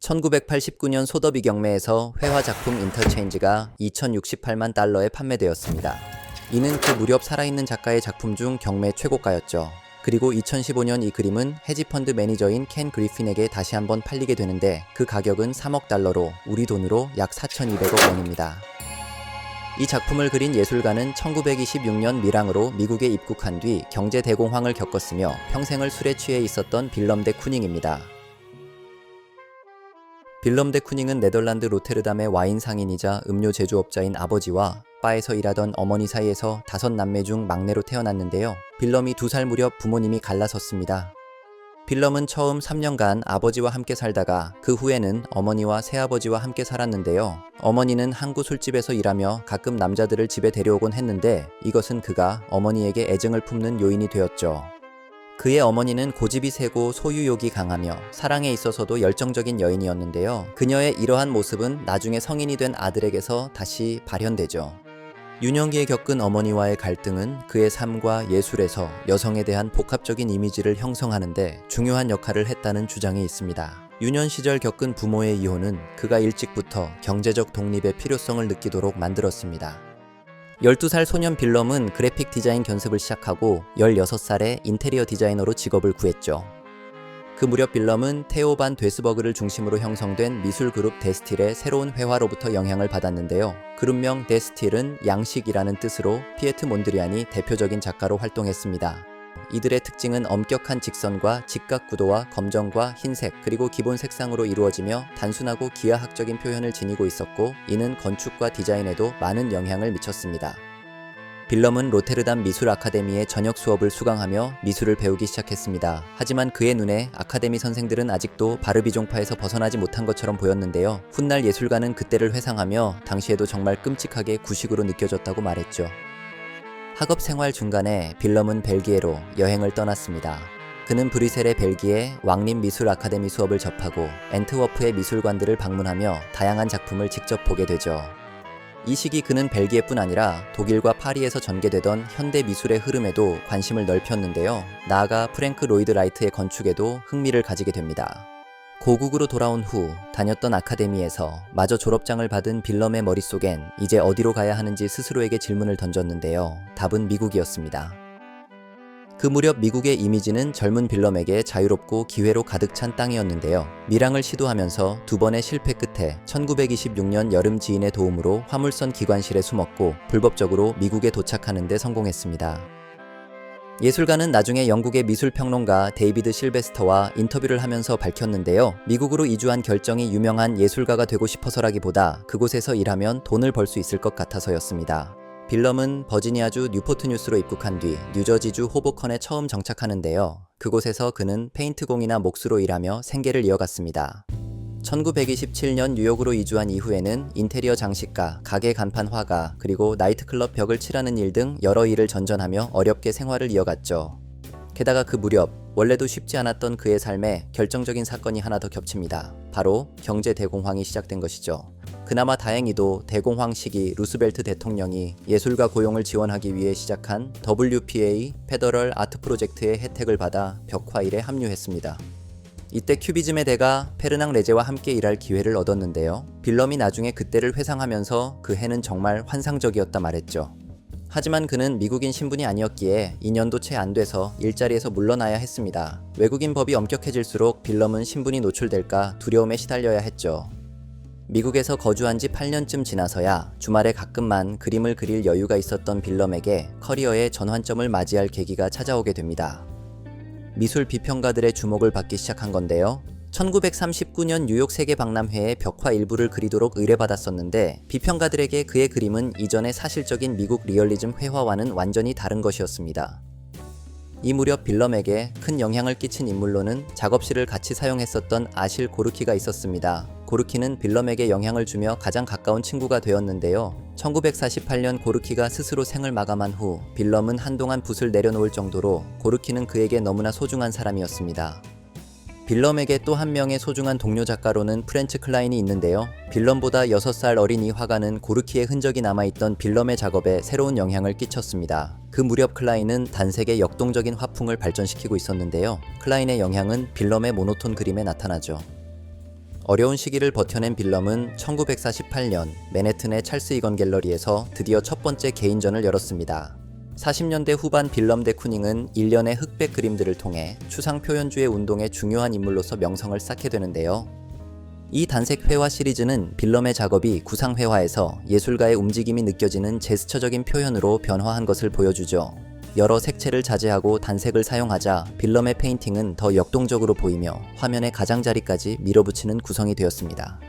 1989년 소더비 경매에서 회화 작품 인터체인지가 2,068만 달러에 판매되었습니다. 이는 그 무렵 살아있는 작가의 작품 중 경매 최고가였죠. 그리고 2015년 이 그림은 헤지펀드 매니저인 켄 그리핀에게 다시 한번 팔리게 되는데 그 가격은 3억 달러로 우리 돈으로 약 4,200억 원입니다. 이 작품을 그린 예술가는 1926년 밀항으로 미국에 입국한 뒤 경제 대공황을 겪었으며 평생을 술에 취해 있었던 빌럼 데 쿠닝입니다. 빌럼 데 쿠닝은 네덜란드 로테르담의 와인 상인이자 음료 제조업자인 아버지와 바에서 일하던 어머니 사이에서 5남매 중 막내로 태어났는데요. 빌럼이 2살 무렵 부모님이 갈라섰습니다. 빌럼은 처음 3년간 아버지와 함께 살다가 그 후에는 어머니와 새아버지와 함께 살았는데요. 어머니는 항구 술집에서 일하며 가끔 남자들을 집에 데려오곤 했는데 이것은 그가 어머니에게 애정을 품는 요인이 되었죠. 그의 어머니는 고집이 세고 소유욕이 강하며 사랑에 있어서도 열정적인 여인이었는데요. 그녀의 이러한 모습은 나중에 성인이 된 아들에게서 다시 발현되죠. 유년기에 겪은 어머니와의 갈등은 그의 삶과 예술에서 여성에 대한 복합적인 이미지를 형성하는데 중요한 역할을 했다는 주장이 있습니다. 유년 시절 겪은 부모의 이혼은 그가 일찍부터 경제적 독립의 필요성을 느끼도록 만들었습니다. 12살 소년 빌럼은 그래픽 디자인 견습을 시작하고 16살에 인테리어 디자이너로 직업을 구했죠. 그 무렵 빌럼은 테오 반 데스버그를 중심으로 형성된 미술 그룹 데스틸의 새로운 회화로부터 영향을 받았는데요. 그룹명 데스틸은 양식이라는 뜻으로 피에트 몬드리안이 대표적인 작가로 활동했습니다. 이들의 특징은 엄격한 직선과 직각 구도와 검정과 흰색 그리고 기본 색상으로 이루어지며 단순하고 기하학적인 표현을 지니고 있었고 이는 건축과 디자인에도 많은 영향을 미쳤습니다. 빌럼은 로테르담 미술 아카데미의 저녁 수업을 수강하며 미술을 배우기 시작했습니다. 하지만 그의 눈에 아카데미 선생들은 아직도 바르비종파에서 벗어나지 못한 것처럼 보였는데요. 훗날 예술가는 그때를 회상하며 당시에도 정말 끔찍하게 구식으로 느껴졌다고 말했죠. 학업 생활 중간에 빌럼은 벨기에로 여행을 떠났습니다. 그는 브뤼셀의 벨기에 왕립 미술 아카데미 수업을 접하고 앤트워프의 미술관들을 방문하며 다양한 작품을 직접 보게 되죠. 이 시기 그는 벨기에뿐 아니라 독일과 파리에서 전개되던 현대 미술의 흐름에도 관심을 넓혔는데요. 나아가 프랭크 로이드 라이트의 건축에도 흥미를 가지게 됩니다. 고국으로 돌아온 후 다녔던 아카데미에서 마저 졸업장을 받은 빌럼의 머릿속엔 이제 어디로 가야 하는지 스스로에게 질문을 던졌는데요. 답은 미국이었습니다. 그 무렵 미국의 이미지는 젊은 빌럼에게 자유롭고 기회로 가득 찬 땅이었는데요. 밀항을 시도하면서 2번의 실패 끝에 1926년 여름 지인의 도움으로 화물선 기관실에 숨었고 불법적으로 미국에 도착하는 데 성공했습니다. 예술가는 나중에 영국의 미술평론가 데이비드 실베스터와 인터뷰를 하면서 밝혔는데요. 미국으로 이주한 결정이 유명한 예술가가 되고 싶어서라기보다 그곳에서 일하면 돈을 벌 수 있을 것 같아서였습니다. 빌럼은 버지니아주 뉴포트 뉴스로 입국한 뒤 뉴저지주 호보컨에 처음 정착하는데요. 그곳에서 그는 페인트공이나 목수로 일하며 생계를 이어갔습니다. 1927년 뉴욕으로 이주한 이후에는 인테리어 장식가, 가게 간판 화가, 그리고 나이트클럽 벽을 칠하는 일 등 여러 일을 전전하며 어렵게 생활을 이어갔죠. 게다가 그 무렵 원래도 쉽지 않았던 그의 삶에 결정적인 사건이 하나 더 겹칩니다. 바로 경제 대공황이 시작된 것이죠. 그나마 다행히도 대공황 시기 루스벨트 대통령이 예술가 고용을 지원하기 위해 시작한 WPA 페더럴 아트 프로젝트의 혜택을 받아 벽화일에 합류했습니다. 이때 큐비즘의 대가 페르낭 레제와 함께 일할 기회를 얻었는데요. 빌럼이 나중에 그때를 회상하면서 그 해는 정말 환상적이었다 말했죠. 하지만 그는 미국인 신분이 아니었기에 2년도 채 안 돼서 일자리에서 물러나야 했습니다. 외국인 법이 엄격해질수록 빌럼은 신분이 노출될까 두려움에 시달려야 했죠. 미국에서 거주한 지 8년쯤 지나서야 주말에 가끔만 그림을 그릴 여유가 있었던 빌럼에게 커리어의 전환점을 맞이할 계기가 찾아오게 됩니다. 미술 비평가들의 주목을 받기 시작한 건데요. 1939년 뉴욕 세계박람회에 벽화 일부를 그리도록 의뢰받았었는데 비평가들에게 그의 그림은 이전의 사실적인 미국 리얼리즘 회화와는 완전히 다른 것이었습니다. 이 무렵 빌럼에게 큰 영향을 끼친 인물로는 작업실을 같이 사용했었던 아실 고르키가 있었습니다. 고르키는 빌럼에게 영향을 주며 가장 가까운 친구가 되었는데요. 1948년 고르키가 스스로 생을 마감한 후 빌럼은 한동안 붓을 내려놓을 정도로 고르키는 그에게 너무나 소중한 사람이었습니다. 빌럼에게 또 한 명의 소중한 동료 작가로는 프렌츠 클라인이 있는데요. 빌럼보다 6살 어린 이 화가는 고르키의 흔적이 남아있던 빌럼의 작업에 새로운 영향을 끼쳤습니다. 그 무렵 클라인은 단색의 역동적인 화풍을 발전시키고 있었는데요. 클라인의 영향은 빌럼의 모노톤 그림에 나타나죠. 어려운 시기를 버텨낸 빌럼은 1948년 맨해튼의 찰스 이건 갤러리에서 드디어 첫 번째 개인전을 열었습니다. 40년대 후반 빌럼 대 쿠닝은 일련의 흑백 그림들을 통해 추상 표현주의 운동의 중요한 인물로서 명성을 쌓게 되는데요. 이 단색 회화 시리즈는 빌럼의 작업이 구상 회화에서 예술가의 움직임이 느껴지는 제스처적인 표현으로 변화한 것을 보여주죠. 여러 색채를 자제하고 단색을 사용하자 빌럼의 페인팅은 더 역동적으로 보이며 화면의 가장자리까지 밀어붙이는 구성이 되었습니다.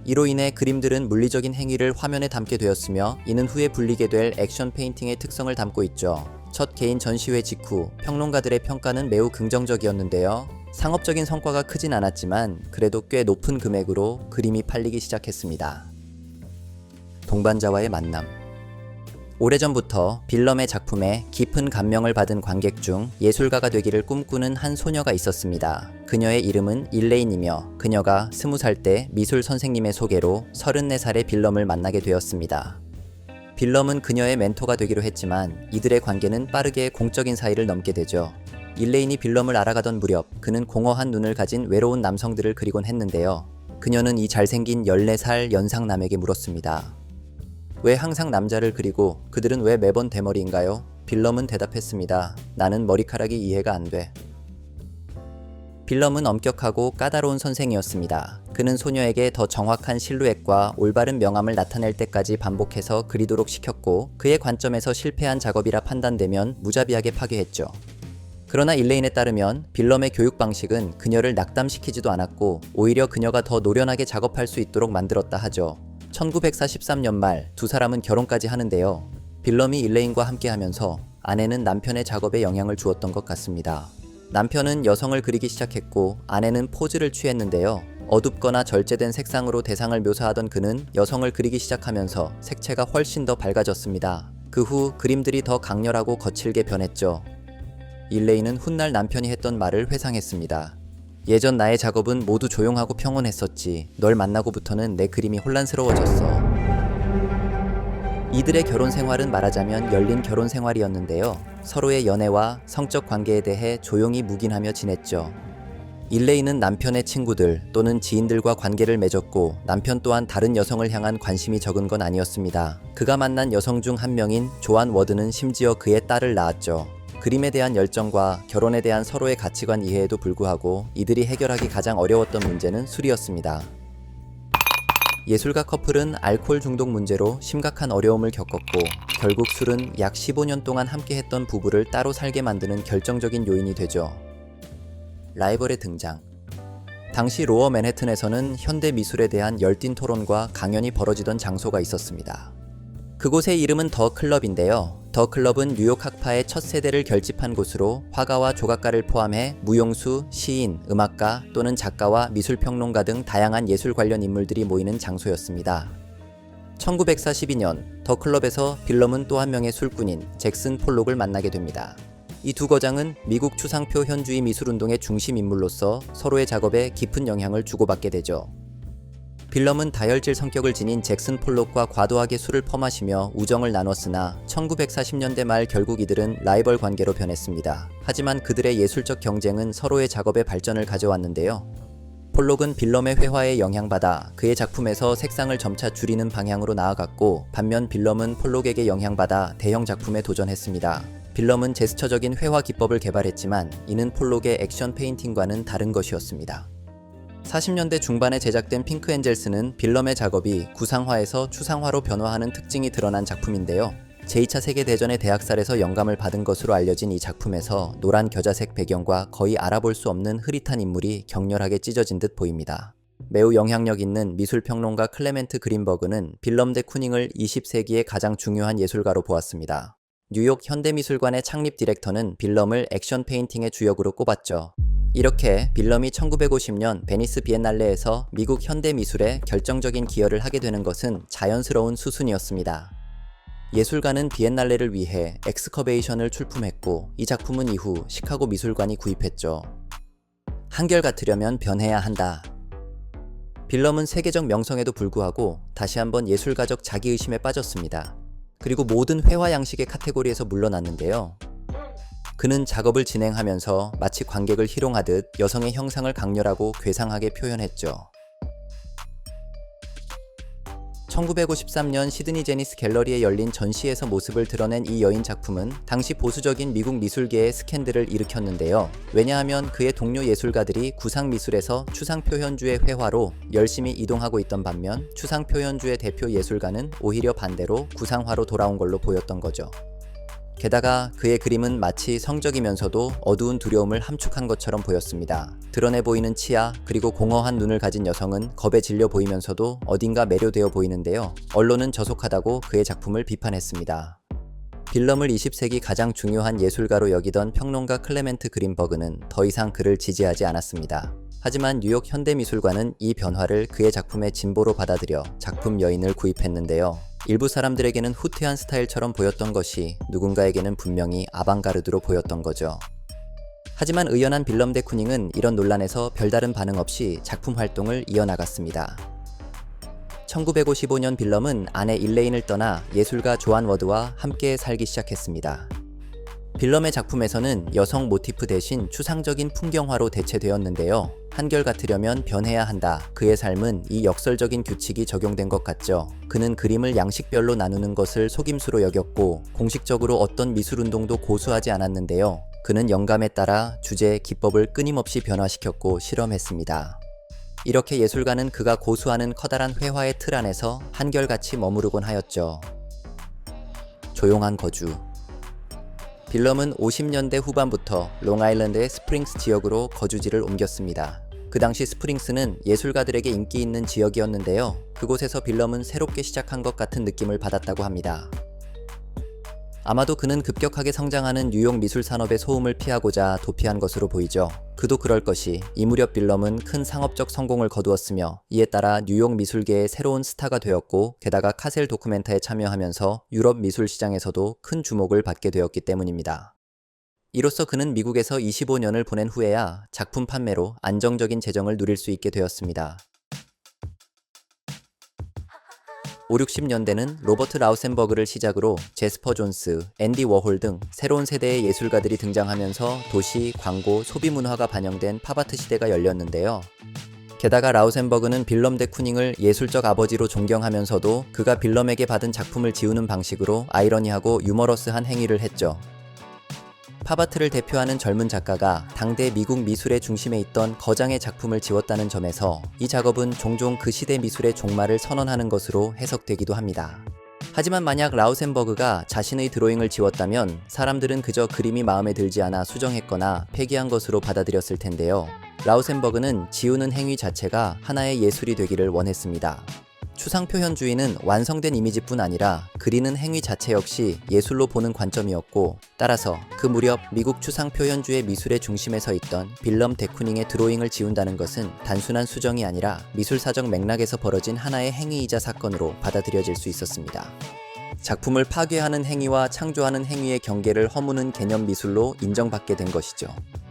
이로 인해 그림들은 물리적인 행위를 화면에 담게 되었으며 이는 후에 불리게 될 액션 페인팅의 특성을 담고 있죠. 첫 개인 전시회 직후 평론가들의 평가는 매우 긍정적이었는데요. 상업적인 성과가 크진 않았지만 그래도 꽤 높은 금액으로 그림이 팔리기 시작했습니다. 동반자와의 만남. 오래전부터 빌럼의 작품에 깊은 감명을 받은 관객 중 예술가가 되기를 꿈꾸는 한 소녀가 있었습니다. 그녀의 이름은 일레인이며 그녀가 20살 때 미술 선생님의 소개로 34살의 빌럼을 만나게 되었습니다. 빌럼은 그녀의 멘토가 되기로 했지만 이들의 관계는 빠르게 공적인 사이를 넘게 되죠. 일레인이 빌럼을 알아가던 무렵 그는 공허한 눈을 가진 외로운 남성들을 그리곤 했는데요. 그녀는 이 잘생긴 14살 연상남에게 물었습니다. 왜 항상 남자를 그리고 그들은 왜 매번 대머리인가요? 빌럼은 대답했습니다. 나는 머리카락이 이해가 안 돼. 빌럼은 엄격하고 까다로운 선생이었습니다. 그는 소녀에게 더 정확한 실루엣과 올바른 명암을 나타낼 때까지 반복해서 그리도록 시켰고 그의 관점에서 실패한 작업이라 판단되면 무자비하게 파괴했죠. 그러나 일레인에 따르면 빌럼의 교육 방식은 그녀를 낙담시키지도 않았고 오히려 그녀가 더 노련하게 작업할 수 있도록 만들었다 하죠. 1943년 말 두 사람은 결혼까지 하는데요. 빌럼이 일레인과 함께하면서 아내는 남편의 작업에 영향을 주었던 것 같습니다. 남편은 여성을 그리기 시작했고 아내는 포즈를 취했는데요. 어둡거나 절제된 색상으로 대상을 묘사하던 그는 여성을 그리기 시작하면서 색채가 훨씬 더 밝아졌습니다. 그 후 그림들이 더 강렬하고 거칠게 변했죠. 일레인은 훗날 남편이 했던 말을 회상했습니다. 예전 나의 작업은 모두 조용하고 평온했었지. 널 만나고부터는 내 그림이 혼란스러워졌어. 이들의 결혼 생활은 말하자면 열린 결혼 생활이었는데요. 서로의 연애와 성적 관계에 대해 조용히 묵인하며 지냈죠. 일레인은 남편의 친구들 또는 지인들과 관계를 맺었고 남편 또한 다른 여성을 향한 관심이 적은 건 아니었습니다. 그가 만난 여성 중 한 명인 조안 워드는 심지어 그의 딸을 낳았죠. 그림에 대한 열정과 결혼에 대한 서로의 가치관 이해에도 불구하고 이들이 해결하기 가장 어려웠던 문제는 술이었습니다. 예술가 커플은 알코올 중독 문제로 심각한 어려움을 겪었고 결국 술은 약 15년 동안 함께했던 부부를 따로 살게 만드는 결정적인 요인이 되죠. 라이벌의 등장. 당시 로어 맨해튼에서는 현대 미술에 대한 열띤 토론과 강연이 벌어지던 장소가 있었습니다. 그곳의 이름은 더 클럽인데요. 더 클럽은 뉴욕 학파의 첫 세대를 결집한 곳으로 화가와 조각가를 포함해 무용수, 시인, 음악가 또는 작가와 미술평론가 등 다양한 예술 관련 인물들이 모이는 장소였습니다. 1942년 더 클럽에서 빌럼은 또 한 명의 술꾼인 잭슨 폴록을 만나게 됩니다. 이 두 거장은 미국 추상표 현주의 미술운동의 중심 인물로서 서로의 작업에 깊은 영향을 주고받게 되죠. 빌럼은 다혈질 성격을 지닌 잭슨 폴록과 과도하게 술을 퍼마시며 우정을 나눴으나 1940년대 말 결국 이들은 라이벌 관계로 변했습니다. 하지만 그들의 예술적 경쟁은 서로의 작업의 발전을 가져왔는데요. 폴록은 빌럼의 회화에 영향받아 그의 작품에서 색상을 점차 줄이는 방향으로 나아갔고 반면 빌럼은 폴록에게 영향받아 대형 작품에 도전했습니다. 빌럼은 제스처적인 회화 기법을 개발했지만 이는 폴록의 액션 페인팅과는 다른 것이었습니다. 40년대 중반에 제작된 핑크 엔젤스는 빌럼의 작업이 구상화에서 추상화로 변화하는 특징이 드러난 작품인데요. 제2차 세계대전의 대학살에서 영감을 받은 것으로 알려진 이 작품에서 노란 겨자색 배경과 거의 알아볼 수 없는 흐릿한 인물이 격렬하게 찢어진 듯 보입니다. 매우 영향력 있는 미술평론가 클레멘트 그린버그는 빌럼 대 쿠닝을 20세기의 가장 중요한 예술가로 보았습니다. 뉴욕 현대미술관의 창립 디렉터는 빌럼을 액션 페인팅의 주역으로 꼽았죠. 이렇게 빌럼이 1950년 베니스 비엔날레에서 미국 현대미술에 결정적인 기여를 하게 되는 것은 자연스러운 수순이었습니다. 예술가는 비엔날레를 위해 엑스커베이션을 출품했고 이 작품은 이후 시카고 미술관이 구입했죠. 한결같으려면 변해야 한다. 빌럼은 세계적 명성에도 불구하고 다시 한번 예술가적 자기의심에 빠졌습니다. 그리고 모든 회화 양식의 카테고리에서 물러났는데요. 그는 작업을 진행하면서 마치 관객을 희롱하듯 여성의 형상을 강렬하고 괴상하게 표현했죠. 1953년 시드니 제니스 갤러리에 열린 전시에서 모습을 드러낸 이 여인 작품은 당시 보수적인 미국 미술계에 스캔들을 일으켰는데요. 왜냐하면 그의 동료 예술가들이 구상미술에서 추상표현주의 회화로 열심히 이동하고 있던 반면 추상표현주의 대표 예술가는 오히려 반대로 구상화로 돌아온 걸로 보였던 거죠. 게다가 그의 그림은 마치 성적이면서도 어두운 두려움을 함축한 것처럼 보였습니다. 드러내 보이는 치아 그리고 공허한 눈을 가진 여성은 겁에 질려 보이면서도 어딘가 매료되어 보이는데요. 언론은 저속하다고 그의 작품을 비판했습니다. 빌럼을 20세기 가장 중요한 예술가로 여기던 평론가 클레멘트 그린버그는 더 이상 그를 지지하지 않았습니다. 하지만 뉴욕 현대미술관은 이 변화를 그의 작품의 진보로 받아들여 작품 여인을 구입했는데요. 일부 사람들에게는 후퇴한 스타일처럼 보였던 것이 누군가에게는 분명히 아방가르드로 보였던 거죠. 하지만 의연한 빌럼 데 쿠닝은 이런 논란에서 별다른 반응 없이 작품 활동을 이어나갔습니다. 1955년 빌럼은 아내 일레인을 떠나 예술가 조안 워드와 함께 살기 시작했습니다. 빌럼의 작품에서는 여성 모티프 대신 추상적인 풍경화로 대체되었는데요. 한결같으려면 변해야 한다. 그의 삶은 이 역설적인 규칙이 적용된 것 같죠. 그는 그림을 양식별로 나누는 것을 속임수로 여겼고 공식적으로 어떤 미술운동도 고수하지 않았는데요. 그는 영감에 따라 주제, 기법을 끊임없이 변화시켰고 실험했습니다. 이렇게 예술가는 그가 고수하는 커다란 회화의 틀 안에서 한결같이 머무르곤 하였죠. 조용한 거주. 빌럼은 50년대 후반부터 롱아일랜드의 스프링스 지역으로 거주지를 옮겼습니다. 그 당시 스프링스는 예술가들에게 인기 있는 지역이었는데요. 그곳에서 빌럼은 새롭게 시작한 것 같은 느낌을 받았다고 합니다. 아마도 그는 급격하게 성장하는 뉴욕 미술 산업의 소음을 피하고자 도피한 것으로 보이죠. 그도 그럴 것이 이 무렵 빌럼은 큰 상업적 성공을 거두었으며 이에 따라 뉴욕 미술계의 새로운 스타가 되었고 게다가 카셀 도쿠멘타에 참여하면서 유럽 미술 시장에서도 큰 주목을 받게 되었기 때문입니다. 이로써 그는 미국에서 25년을 보낸 후에야 작품 판매로 안정적인 재정을 누릴 수 있게 되었습니다. 5, 60년대는 로버트 라우센버그를 시작으로 제스퍼 존스, 앤디 워홀 등 새로운 세대의 예술가들이 등장하면서 도시, 광고, 소비 문화가 반영된 팝아트 시대가 열렸는데요. 게다가 라우센버그는 빌럼 데 쿠닝을 예술적 아버지로 존경하면서도 그가 빌럼에게 받은 작품을 지우는 방식으로 아이러니하고 유머러스한 행위를 했죠. 팝아트를 대표하는 젊은 작가가 당대 미국 미술의 중심에 있던 거장의 작품을 지웠다는 점에서 이 작업은 종종 그 시대 미술의 종말을 선언하는 것으로 해석되기도 합니다. 하지만 만약 라우센버그가 자신의 드로잉을 지웠다면 사람들은 그저 그림이 마음에 들지 않아 수정했거나 폐기한 것으로 받아들였을 텐데요. 라우센버그는 지우는 행위 자체가 하나의 예술이 되기를 원했습니다. 추상표현주의는 완성된 이미지뿐 아니라 그리는 행위 자체 역시 예술로 보는 관점이었고 따라서 그 무렵 미국 추상표현주의 미술의 중심에 서 있던 빌럼 데 쿠닝의 드로잉을 지운다는 것은 단순한 수정이 아니라 미술사적 맥락에서 벌어진 하나의 행위이자 사건으로 받아들여질 수 있었습니다. 작품을 파괴하는 행위와 창조하는 행위의 경계를 허무는 개념 미술로 인정받게 된 것이죠.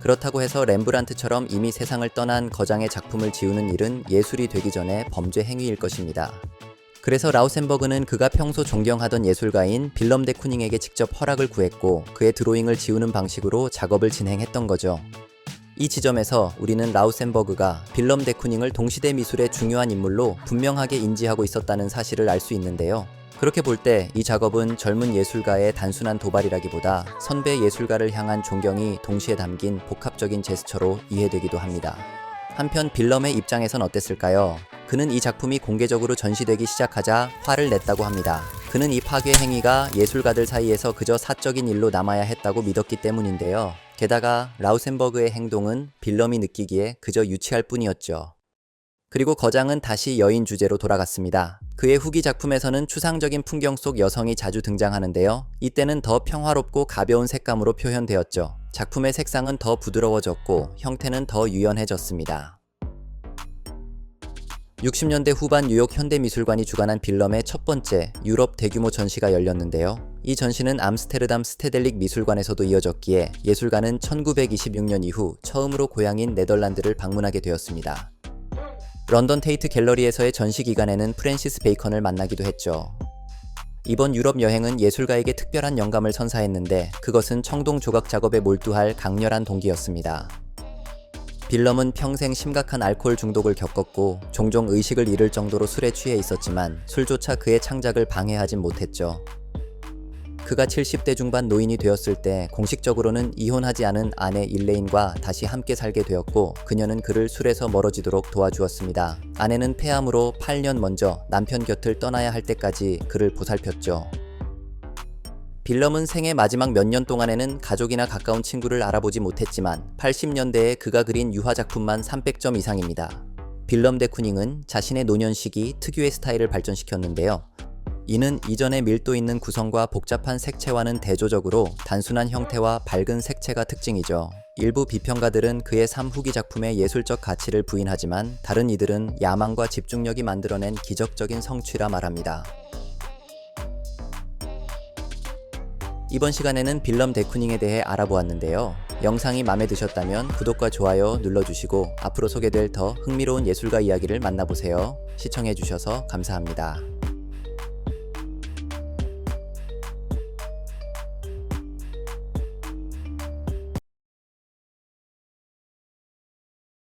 그렇다고 해서 렘브란트처럼 이미 세상을 떠난 거장의 작품을 지우는 일은 예술이 되기 전에 범죄 행위일 것입니다. 그래서 라우센버그는 그가 평소 존경하던 예술가인 빌럼 데 쿠닝에게 직접 허락을 구했고 그의 드로잉을 지우는 방식으로 작업을 진행했던 거죠. 이 지점에서 우리는 라우센버그가 빌럼 데 쿠닝을 동시대 미술의 중요한 인물로 분명하게 인지하고 있었다는 사실을 알 수 있는데요. 그렇게 볼 때 이 작업은 젊은 예술가의 단순한 도발이라기보다 선배 예술가를 향한 존경이 동시에 담긴 복합적인 제스처로 이해되기도 합니다. 한편 빌럼의 입장에선 어땠을까요? 그는 이 작품이 공개적으로 전시되기 시작하자 화를 냈다고 합니다. 그는 이 파괴 행위가 예술가들 사이에서 그저 사적인 일로 남아야 했다고 믿었기 때문인데요. 게다가 라우센버그의 행동은 빌럼이 느끼기에 그저 유치할 뿐이었죠. 그리고 거장은 다시 여인 주제로 돌아갔습니다. 그의 후기 작품에서는 추상적인 풍경 속 여성이 자주 등장하는데요. 이때는 더 평화롭고 가벼운 색감으로 표현되었죠. 작품의 색상은 더 부드러워졌고 형태는 더 유연해졌습니다. 60년대 후반 뉴욕 현대미술관이 주관한 빌럼의 첫 번째 유럽 대규모 전시가 열렸는데요. 이 전시는 암스테르담 스테델릭 미술관에서도 이어졌기에 예술가는 1926년 이후 처음으로 고향인 네덜란드를 방문하게 되었습니다. 런던 테이트 갤러리에서의 전시 기간에는 프랜시스 베이컨을 만나기도 했죠. 이번 유럽 여행은 예술가에게 특별한 영감을 선사했는데 그것은 청동 조각 작업에 몰두할 강렬한 동기였습니다. 빌럼은 평생 심각한 알코올 중독을 겪었고 종종 의식을 잃을 정도로 술에 취해 있었지만 술조차 그의 창작을 방해하진 못했죠. 그가 70대 중반 노인이 되었을 때 공식적으로는 이혼하지 않은 아내 일레인과 다시 함께 살게 되었고 그녀는 그를 술에서 멀어지도록 도와주었습니다. 아내는 폐암으로 8년 먼저 남편 곁을 떠나야 할 때까지 그를 보살폈죠. 빌럼은 생애 마지막 몇 년 동안에는 가족이나 가까운 친구를 알아보지 못했지만 80년대에 그가 그린 유화작품만 300점 이상입니다. 빌럼 데 쿠닝은 자신의 노년 시기 특유의 스타일을 발전시켰는데요. 이는 이전의 밀도 있는 구성과 복잡한 색채와는 대조적으로 단순한 형태와 밝은 색채가 특징이죠. 일부 비평가들은 그의 삶 후기 작품의 예술적 가치를 부인하지만 다른 이들은 야망과 집중력이 만들어낸 기적적인 성취라 말합니다. 이번 시간에는 빌럼 데 쿠닝에 대해 알아보았는데요. 영상이 마음에 드셨다면 구독과 좋아요 눌러주시고 앞으로 소개될 더 흥미로운 예술가 이야기를 만나보세요. 시청해주셔서 감사합니다.